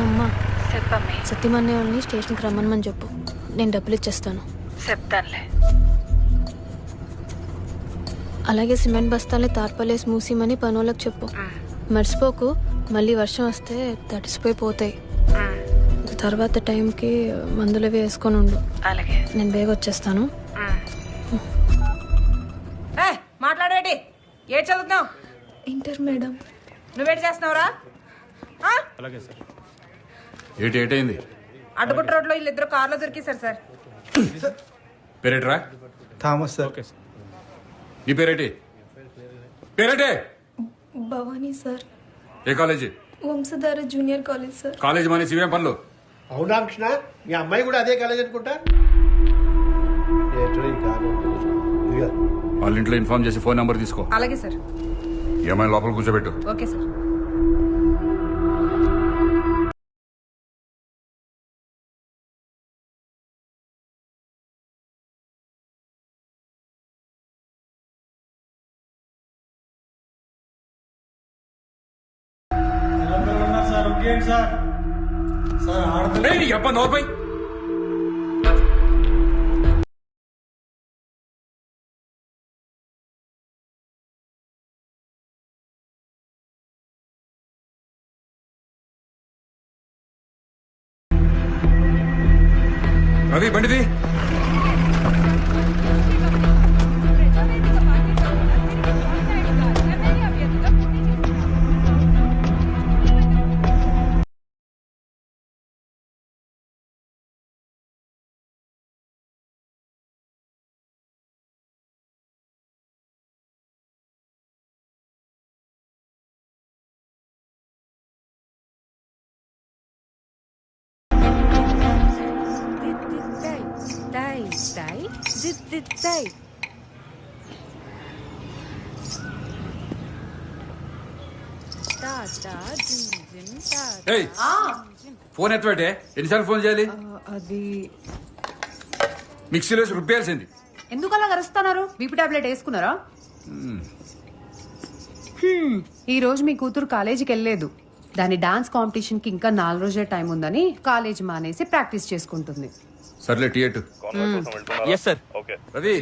అమ్మా చెప్పమ్మి. సత్యమన్య వాళ్ళని స్టేషన్కి రమ్మని చెప్పు, నేను డబ్బులు ఇచ్చేస్తాను. చెప్తానులే. అలాగే సిమెంట్ బస్తాల్ని తార్పలేసి మూసిమని పనులకు చెప్పు. మర్చిపోకు, మళ్ళీ వర్షం వస్తే తడిసిపోయిపోతాయి. తర్వాత టైంకి మందులు వేసుకొని ఉండు. అలాగే. నేను బేగ వచ్చేస్తాను. మాట్లాడేటి ఏ చదువుతున్నావు? Inter madam. నువ్వేటి చేస్తున్నావురా? అలాగే సార్. ఏటైంది? అడ్డుగుట్ట రోడ్లో వీళ్ళిద్దరు కార్లో దొరికేశారు సార్. పేరేట్రా? Thomas sir. Okay sir. నీ పేరేటి? పేరేటే? భవానీ సార్. ఏ college? Vamsadhara junior college sir. College మానే శివేం పనులు? అవునా కృష్ణ, మీ అమ్మాయి కూడా అదే కాలేజ్ అనుకుంటా. వాళ్ళ ఇంట్లో ఇన్ఫార్మ్ చేసి ఫోన్ నెంబర్ తీసుకో. అలాగే సార్. ఏమైనా లోపల కూర్చోబెట్టు. Okay sir. నోర్పై రవి బండిది. ఫోన్ ఎత్తబెట్టే. ఎన్నిసార్లు ఫోన్ చేయాలి? అది మిక్సీలో రుబ్బేయాల్సింది. ఎందుకు అలా కరుస్తున్నారు? బీపీ టాబ్లెట్ వేసుకున్నారా? ఈ రోజు మీ కూతురు కాలేజీకి వెళ్ళలేదు. దాని డాన్స్ కాంపిటీషన్ కి ఇంకా 4 రోజుల టైం ఉందని కాలేజ్ మానేసి ప్రాక్టీస్ చేసుకుంటుంది. సర్లే టీ ఎట్టు. Yes sir. రవి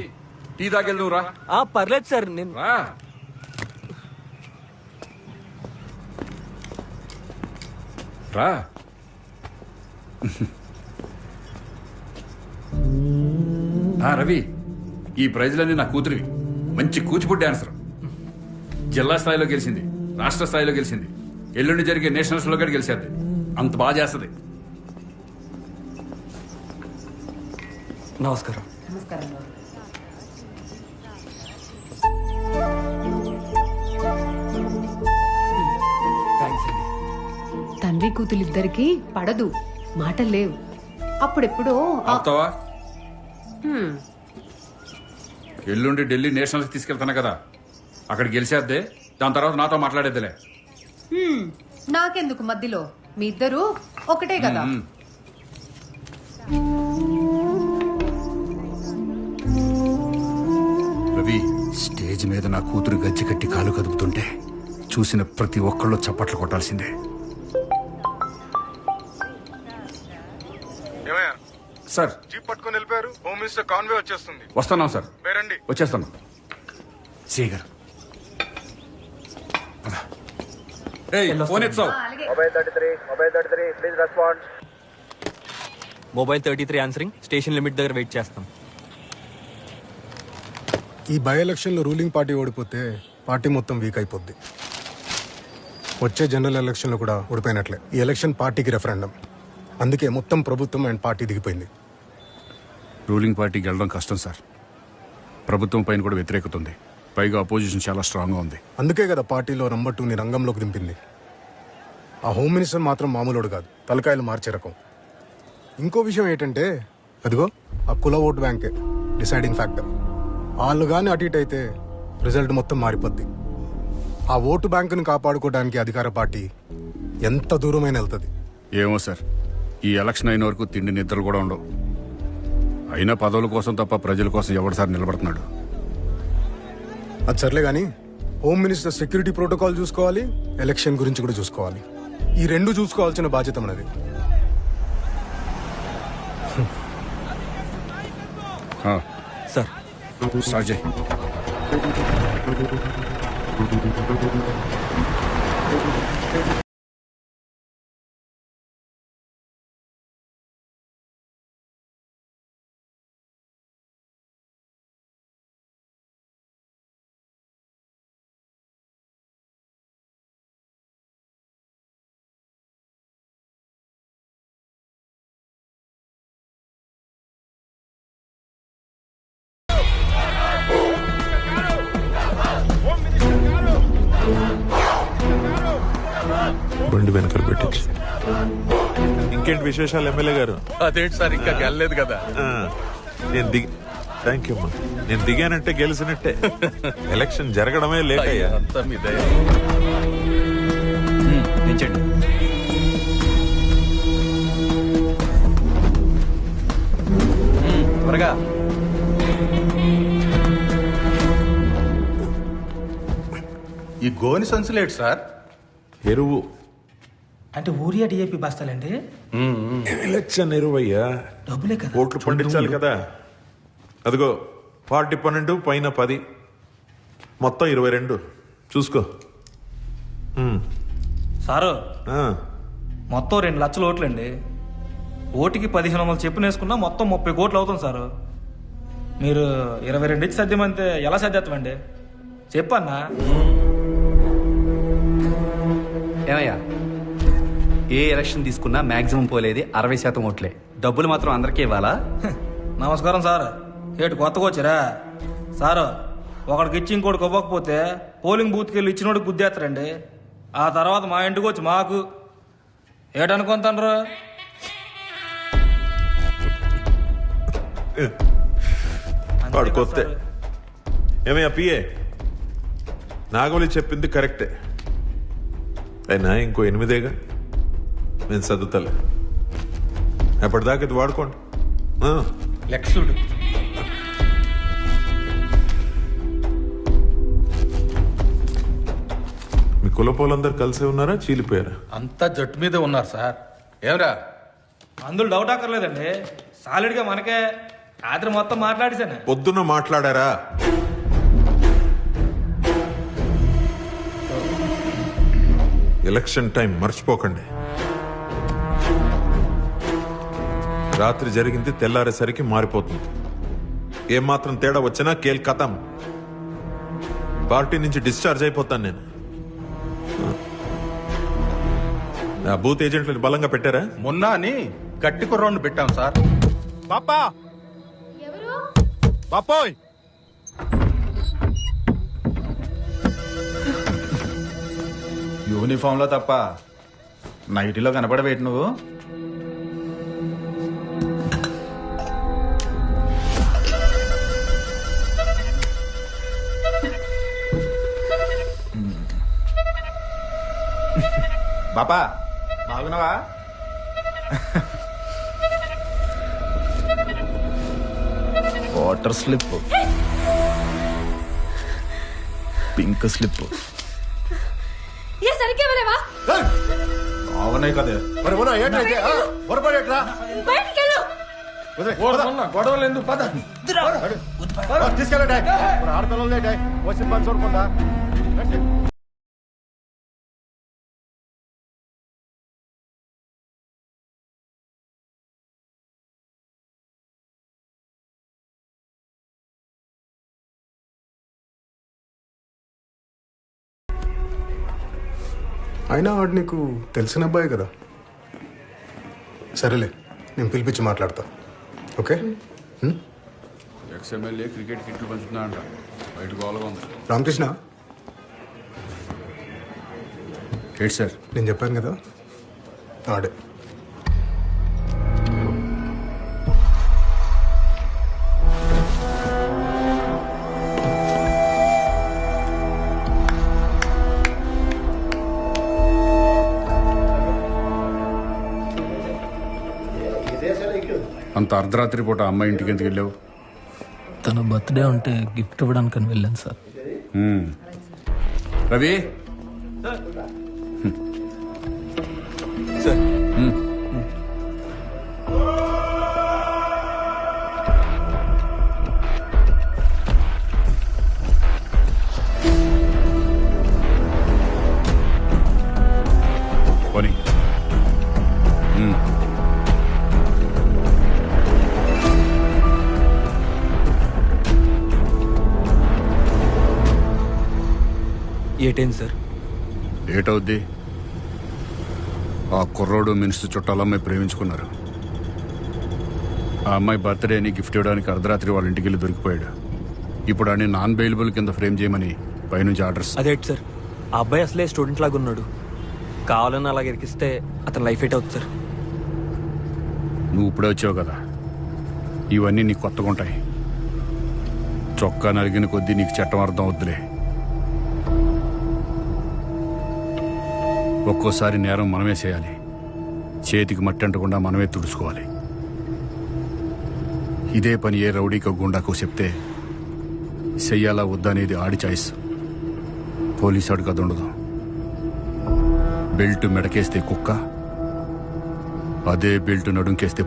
టీ తాగెళ్ళు నువ్వు రా. పర్లేదు సార్. నేను రా. రా. రవి, ఈ ప్రైజ్లన్నీ నా కూతురివి. మంచి కూచిపూడి డాన్సర్. జిల్లా స్థాయిలో గెలిచింది, రాష్ట్ర స్థాయిలో గెలిచింది, ఎల్లుండి జరిగే నేషనల్స్ లో కూడా గెలిచేది. అంత బాగా చేస్తుంది. నమస్కారం. నమస్కారం. తండ్రి కూతులిద్దరికి పడదు, మాటలు లేవు. అప్పుడెప్పుడో ఆపుతావా? ఎల్లుండి ఢిల్లీ నేషనల్స్ తీసుకెళ్తాను కదా, అక్కడ గెలిచేద్దే. దాని తర్వాత నాతో మాట్లాడేద్దులే. నాకెందుకు మధ్యలో? మీ ఇద్దరు ఒకటే కదా. రవి, స్టేజ్ మీద నా కూతురు గజ్జి కట్టి కాలు కదుపుతుంటే చూసిన ప్రతి ఒక్కళ్ళు చప్పట్లు కొట్టాల్సిందే. సార్, జీప్ పట్టుకొని వెళ్ళిపోయారు. హోమ్ మినిస్టర్ కాన్వే వచ్చేస్తుంది. వస్తున్నాం సార్. పేరండి. వచ్చేస్తాను. సేగర్ ఫోన్ ఎత్తావు? Mobile 33 answering. స్టేషన్ లిమిట్ దగ్గర వెయిట్ చేస్తాం. ఈ బై ఎలక్షన్లో రూలింగ్ పార్టీ ఓడిపోతే పార్టీ మొత్తం వీక్ అయిపోద్ది. వచ్చే జనరల్ ఎలక్షన్లో కూడా ఓడిపోయినట్లే. ఈ ఎలక్షన్ పార్టీకి రెఫరెండం. అందుకే మొత్తం ప్రభుత్వం అండ్ పార్టీ దిగిపోయింది. రూలింగ్ పార్టీకి వెళ్ళడం కష్టం సార్. ప్రభుత్వం పైన కూడా వ్యతిరేకత ఉంది. పైగా అపోజిషన్ చాలా స్ట్రాంగ్గా ఉంది. అందుకే కదా పార్టీలో నంబర్ 2ని రంగంలోకి దింపింది. ఆ హోమ్ మినిస్టర్ మాత్రం మామూలుడు కాదు, తలకాయలు మార్చే రకం. ఇంకో విషయం ఏంటంటే, అదిగో ఆ కుల ఓటు బ్యాంకే డిసైడింగ్ ఫ్యాక్టర్. వాళ్ళు కానీ అటు ఇటు అయితే రిజల్ట్ మొత్తం మారిపోద్ది. ఆ ఓటు బ్యాంకుని కాపాడుకోవడానికి అధికార పార్టీ ఎంత దూరమైనా వెళ్తుంది. ఏమో సార్, ఈ ఎలక్షన్ అయిన వరకు తిండి నిద్రలు కూడా ఉండవు. అయినా పదవుల కోసం తప్ప ప్రజల కోసం ఎవరిసారి నిలబడుతున్నాడు. అది సర్లే కానీ హోమ్ మినిస్టర్ సెక్యూరిటీ ప్రోటోకాల్ చూసుకోవాలి, ఎలక్షన్ గురించి కూడా చూసుకోవాలి. ఈ రెండు చూసుకోవాల్సిన బాధ్యత మనది. సార్ స్టార్ట్ చేయి. బండి వెనకాల పెట్టించి. ఇంకేంటి విశేషాలు ఎమ్మెల్యే గారు? అదేంటి సార్ ఇంకా గెలలేదు కదా. నేను థ్యాంక్ యూ అమ్మా. నేను దిగానంటే గెలిచినట్టే. ఎలక్షన్ జరగడమే లేట్ అయ్యా. అంతా మీ దయ. నించండి. త్వరగా. ఈ గోని సంచులేడు సార్. ఎరువు అంటే ఊరియా డిఏపి బస్తాలండి. ఎలక్షన్ ఎరువయ్యా. డబ్బులే కదా. ఓట్లు పండించాలి కదా. అదిగో 40-12 పైన 10 మొత్తం 22 చూసుకో. సారు ఆ, మొత్తం 2 లక్షల ఓట్లండి. ఓటుకి 1500 చెప్పున వేసుకున్నా మొత్తం 30 కోట్లు అవుతుంది సారు. మీరు 22 ఇచ్చి సర్దేమంటే ఎలా సర్దేస్తామండి చెప్పన్నా. ఏమయ్యా, ఏ ఎలక్షన్ తీసుకున్నా మాక్సిమం పోలేది 60% ఓట్లే. డబ్బులు మాత్రం అందరికీ ఇవ్వాలా? నమస్కారం సార్. ఏటు కొత్తగా వచ్చారా సారు? ఒకడికి ఇచ్చి ఇంకోటికి ఇవ్వకపోతే పోలింగ్ బూత్కి వెళ్ళి ఇచ్చినోడికి గుద్దేస్తారండి. ఆ తర్వాత మా ఇంటికి వచ్చి మాకు ఏటనుకుంటారు. వాడు కొత్తే. ఏమయ్యా పిఏ, నాగవలి చెప్పింది కరెక్టే. అయినా ఇంకో 8 నేను చదువుతలే. ఎప్పటిదాకా ఇది వాడుకోండి. ఆ, లెక్సుడు. మీ కులపోలందరూ కలిసే ఉన్నారా, చీలిపోయారా? అంతా జట్టు మీదే ఉన్నారు సార్. ఏమరా? అందులో డౌట్ అక్కర్లేదండి. సాలిడ్గా మనకే రాత్రి మొత్తం మాట్లాడేశాను. పొద్దున్న మాట్లాడారా? ఎలక్షన్ టైం మర్చిపోకండి. రాత్రి జరిగింది తెల్లారేసరికి మారిపోతుంది. ఏమాత్రం తేడా వచ్చినా కేల్ కథం. పార్టీ నుంచి డిశ్చార్జ్ అయిపోతాను నేను. ఆ బూత్ ఏజెంట్లను బలంగా పెట్టారా? మొన్న అని గట్టి కుర్రౌండ్ పెట్టాం సార్. పాపా పాపోయ్, యూనిఫామ్ లో తప్ప నైటీలో కనపడవేటి నువ్వు? బాపా బాగున్నావా? వాటర్ స్లిప్, పింక్ స్లిప్ బాగున్నాయి కదా. గొడవలు ఎందుకు? పద తీసుకెళ్ళండి ఆడపిల్లలు వచ్చి పని చూడకుండా. అయినా వాడు నీకు తెలిసిన అబ్బాయి కదా. సరేలే, నేను పిలిపించి మాట్లాడతా. ఓకే. ఎక్స్ఎమ్మెల్యే క్రికెట్ కిట్లు పంచుతున్నా అంట. బయట గోలగా ఉంది. రామకృష్ణ, ఏంటి సార్? నేను చెప్పాను కదా, ఆడే. అంత అర్ధరాత్రి పూట అమ్మాయి ఇంటికి ఎందుకు వెళ్ళావు? తన బర్త్డే ఉంటే గిఫ్ట్ ఇవ్వడానికి వెళ్ళాను సార్. రవి సార్ పోనీ ఏటైంది సార్? ఏటవుద్ది? ఆ కుర్రోడు మినిస్టర్ చుట్టాలమ్మాయి ప్రేమించుకున్నారు. ఆ అమ్మాయి బర్త్డేని గిఫ్ట్ ఇవ్వడానికి అర్ధరాత్రి వాళ్ళ ఇంటికి వెళ్ళి దొరికిపోయాడు. ఇప్పుడు అని నాన్ బెయిలబుల్ కింద ఫ్రేమ్ చేయమని పైనుంచి ఆర్డర్స్. అదేంటి సార్, ఆ అబ్బాయి అసలే స్టూడెంట్ లాగా ఉన్నాడు. కావాలని అలాగ ఇరికిస్తే అతని లైఫ్ ఎయిట్ అవుతుంది సార్. నువ్వు ఇప్పుడే వచ్చావు కదా, ఇవన్నీ నీకు కొత్తగా ఉంటాయి. చొక్కా నలిగిన కొద్దీ నీకు చట్టం అర్థం అవుద్దులే. ఒక్కోసారి నేరం మనమే చేయాలి, చేతికి మట్టి అంటకుండా మనమే తుడుచుకోవాలి. ఇదే పని ఏ రౌడీకో గుండాకో చెప్తే చెయ్యాలా వద్దా అనేది ఆడి చాయిస్. పోలీసు ఆడికి అది ఉండదు. బెల్ట్ మెడకేస్తే కుక్క, అదే బెల్ట్ నడుంకేస్తే